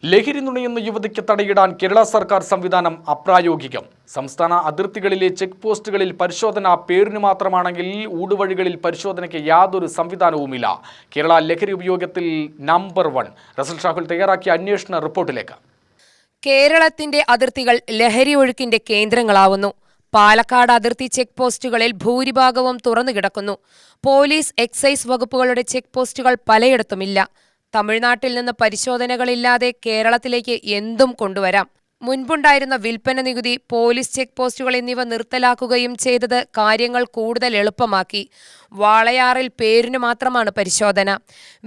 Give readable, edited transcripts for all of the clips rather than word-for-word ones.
ലഹരി നുണയുന്ന യുവതിക്ക് തടയിടാൻ കേരള സർക്കാർ സംവിധാനം അപ്രായോഗികം. സംസ്ഥാന അതിർത്തികളിലെ ചെക്ക് പോസ്റ്റുകളിൽ പരിശോധന പേരിന് മാത്രമാണെങ്കിൽ ഊടുവഴികളിൽ പരിശോധനയ്ക്ക് യാതൊരു സംവിധാനവുമില്ല. കേരള ലഹരി ഉപയോഗത്തിൽ നമ്പർ 1. റസൽ ഷാഹുൽ തയ്യാറാക്കിയ അന്വേഷണ റിപ്പോർട്ടിലേക്ക്. കേരളത്തിന്റെ അതിർത്തികൾ ലഹരി ഒഴുക്കിന്റെ കേന്ദ്രങ്ങളാവുന്നു. പാലക്കാട് അതിർത്തി ചെക്ക് പോസ്റ്റുകളിൽ ഭൂരിഭാഗവും തുറന്നു കിടക്കുന്നു. പോലീസ്, എക്സൈസ് വകുപ്പുകളുടെ ചെക്ക് പോസ്റ്റുകൾ പലയിടത്തുമില്ല. തമിഴ്നാട്ടിൽ നിന്ന് പരിശോധനകളില്ലാതെ കേരളത്തിലേക്ക് എന്തും കൊണ്ടുവരാം. മുൻപുണ്ടായിരുന്ന വിൽപ്പന നികുതി, പോലീസ് ചെക്ക് പോസ്റ്റുകൾ എന്നിവ നിർത്തലാക്കുകയും ചെയ്തത് കാര്യങ്ങൾ കൂടുതൽ എളുപ്പമാക്കി. വാളയാറിൽ പേരിനു മാത്രമാണ് പരിശോധന.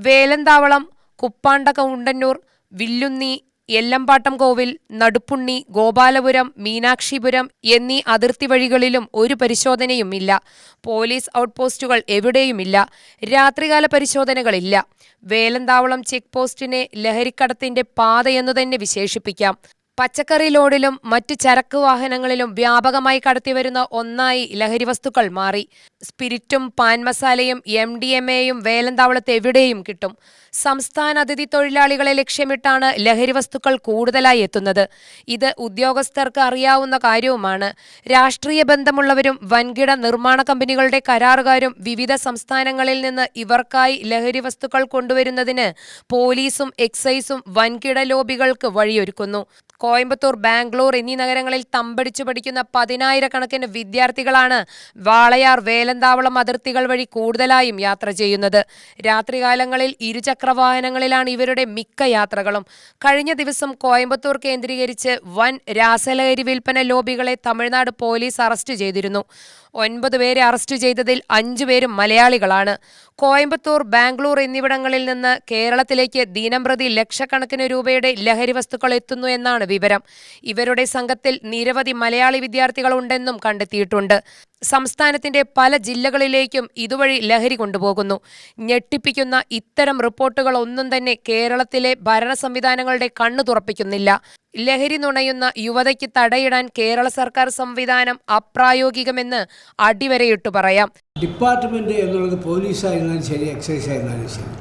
വേലന്താവളം, കുപ്പാണ്ടകൗണ്ടന്നൂർ, വില്ലുന്നി, എല്ലമ്പാട്ടം കോവിൽ, നടുപ്പുണ്ണി, ഗോപാലപുരം, മീനാക്ഷിപുരം എന്നീ അതിർത്തി വഴികളിലും ഒരു പരിശോധനയും ഇല്ല. പോലീസ് ഔട്ട്പോസ്റ്റുകൾ എവിടെയുമില്ല. രാത്രികാല പരിശോധനകളില്ല. വേലന്താവളം ചെക്ക് പോസ്റ്റിനെ ലഹരിക്കടത്തിന്റെ പാതയെന്നു തന്നെ വിശേഷിപ്പിക്കാം. പച്ചക്കറി ലോഡിലും മറ്റു ചരക്ക് വാഹനങ്ങളിലും വ്യാപകമായി കടത്തിവരുന്ന ഒന്നായി ലഹരി വസ്തുക്കൾ മാറി. സ്പിരിറ്റും പാൻ മസാലയും MDMAയും വേലന്താവളത്ത് എവിടെയും കിട്ടും. സംസ്ഥാന അതിഥി തൊഴിലാളികളെ ലക്ഷ്യമിട്ടാണ് ലഹരി വസ്തുക്കൾ കൂടുതലായി എത്തുന്നത്. ഇത് ഉദ്യോഗസ്ഥർക്ക് അറിയാവുന്ന കാര്യവുമാണ്. രാഷ്ട്രീയ ബന്ധമുള്ളവരും വൻകിട നിർമ്മാണ കമ്പനികളുടെ കരാറുകാരും വിവിധ സംസ്ഥാനങ്ങളിൽ നിന്ന് ഇവർക്കായി ലഹരി വസ്തുക്കൾ കൊണ്ടുവരുന്നതിന് പോലീസും എക്സൈസും വൻകിട ലോബികൾക്ക് വഴിയൊരുക്കുന്നു. കോയമ്പത്തൂർ, ബാംഗ്ലൂർ എന്നീ നഗരങ്ങളിൽ തമ്പടിച്ചു പഠിക്കുന്ന 10,000-കണക്കിന് വിദ്യാർത്ഥികളാണ് വാളയാർ, വേലന്താവളം അതിർത്തികൾ വഴി കൂടുതലായും യാത്ര ചെയ്യുന്നത്. രാത്രികാലങ്ങളിൽ ഇരുചക്രവാഹനങ്ങളിലാണ് ഇവരുടെ മിക്ക യാത്രകളും. കഴിഞ്ഞ ദിവസം കോയമ്പത്തൂർ കേന്ദ്രീകരിച്ച് വൻ രാസലഹരി വിൽപ്പന ലോബികളെ തമിഴ്നാട് പോലീസ് അറസ്റ്റ് ചെയ്തിരുന്നു. 9 പേരെ അറസ്റ്റ് ചെയ്തതിൽ 5 പേരും മലയാളികളാണ്. കോയമ്പത്തൂർ, ബാംഗ്ലൂർ എന്നിവിടങ്ങളിൽ നിന്ന് കേരളത്തിലേക്ക് ദിനംപ്രതി ലക്ഷക്കണക്കിന് രൂപയുടെ ലഹരി വസ്തുക്കൾ എത്തുന്നു എന്നാണ് വിവരം. ഇവരുടെ സംഘത്തിൽ നിരവധി മലയാളി വിദ്യാർത്ഥികൾ ഉണ്ടെന്നും കണ്ടെത്തിയിട്ടുണ്ട്. സംസ്ഥാനത്തിന്റെ പല ജില്ലകളിലേക്കും ഇതുവഴി ലഹരി കൊണ്ടുപോകുന്നു. ഞെട്ടിപ്പിക്കുന്ന ഇത്തരം റിപ്പോർട്ടുകൾ ഒന്നും തന്നെ കേരളത്തിലെ ഭരണ സംവിധാനങ്ങളുടെ കണ്ണു തുറപ്പിക്കുന്നില്ല. ലഹരി നുണയുന്ന യുവതയ്ക്ക് തടയിടാൻ കേരള സർക്കാർ സംവിധാനം അപ്രായോഗികമെന്ന് അടിവരയിട്ടു പറയാം. ഡിപ്പാർട്ട്മെന്റ് എന്നുള്ളത് പോലീസായിരുന്നാലും ശരി, എക്സൈസ് ആയിരുന്നാലും ശരി,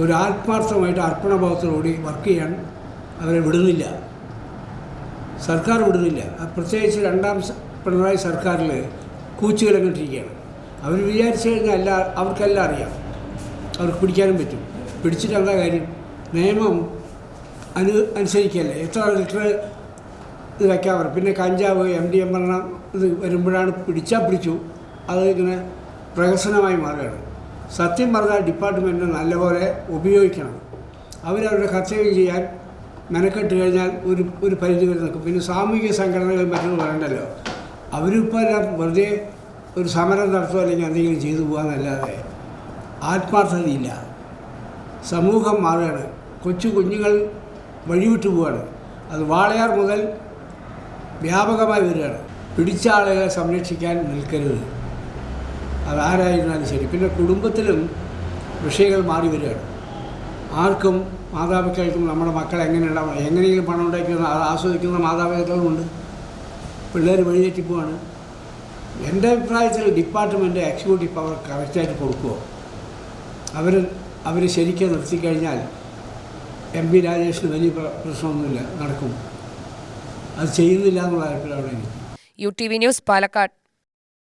ഒരു ആത്മാർത്ഥമായിട്ട് അർപ്പണഭാവത്തോടുകൂടി വർക്ക് ചെയ്യാൻ അവരെ വിടുന്നില്ല. സർക്കാർ വിടുന്നില്ല. പ്രത്യേകിച്ച് 2ാം പിണറായി സർക്കാരിൽ കൂച്ചുകിടന്നിട്ടിരിക്കുകയാണ്. അവർ വിചാരിച്ചു കഴിഞ്ഞാൽ അവർക്കെല്ലാം അറിയാം. അവർക്ക് പിടിക്കാനും പറ്റും. പിടിച്ചിട്ട് എന്താ കാര്യം? നിയമം അനുസരിക്കല്ലേ. എത്ര ലിറ്റർ ഇത് വയ്ക്കാൻ പറയും. പിന്നെ കഞ്ചാവ്, MDMA ഇത് വരുമ്പോഴാണ് പിടിച്ചാൽ പിടിച്ചു, അത് ഇങ്ങനെ പ്രഹസനമായി മാറുകയാണ്. സത്യം പറഞ്ഞാൽ ഡിപ്പാർട്ട്മെൻറ്റ് നല്ലപോലെ ഉപയോഗിക്കണം. അവരവരുടെ കർത്തവ്യം ചെയ്യാൻ മെനക്കെട്ട് കഴിഞ്ഞാൽ ഒരു പരിധി വരെ നിൽക്കും. പിന്നെ സാമൂഹിക സംഘടനകൾ മറ്റൊന്നും പറയണ്ടല്ലോ. അവരിപ്പോൾ എല്ലാം വെറുതെ ഒരു സമരം നടത്തുക അല്ലെങ്കിൽ എന്തെങ്കിലും ചെയ്തു പോകാമെന്നല്ലാതെ ആത്മാർത്ഥതയില്ല. സമൂഹം മാറുകയാണ്. കുഞ്ഞുങ്ങൾ വഴിവിട്ടു പോവുകയാണ്. അത് വാളയാർ മുതൽ വ്യാപകമായി വരികയാണ്. പിടിച്ച ആളുകളെ സംരക്ഷിക്കാൻ നിൽക്കരുത്. അതാരായിരുന്നാലും ശരി. പിന്നെ കുടുംബത്തിലും വിഷയങ്ങൾ മാറി വരികയാണ്. ആർക്കും മാതാപിതാക്കൾക്കും നമ്മുടെ മക്കൾ എങ്ങനെയെങ്കിലും പണം ഉണ്ടാക്കുന്ന ആസ്വദിക്കുന്ന മാതാപിതാക്കളുമുണ്ട്. പിള്ളേർ വഴിതെറ്റിപ്പോവാണ്. എൻ്റെ അഭിപ്രായത്തിൽ ഡിപ്പാർട്ട്മെൻറ്റ് എക്സിക്യൂട്ടീവ് പവർ കറക്റ്റായിട്ട് കൊടുക്കുമോ? അവർ ശരിക്കും നിർത്തിക്കഴിഞ്ഞാൽ MP രാജേഷിന് വലിയ പ്രശ്നമൊന്നുമില്ല, നടക്കും. അത് ചെയ്യുന്നില്ല എന്നുള്ള അഭിപ്രായമാണ് എനിക്ക്. UTV news, Palakkad.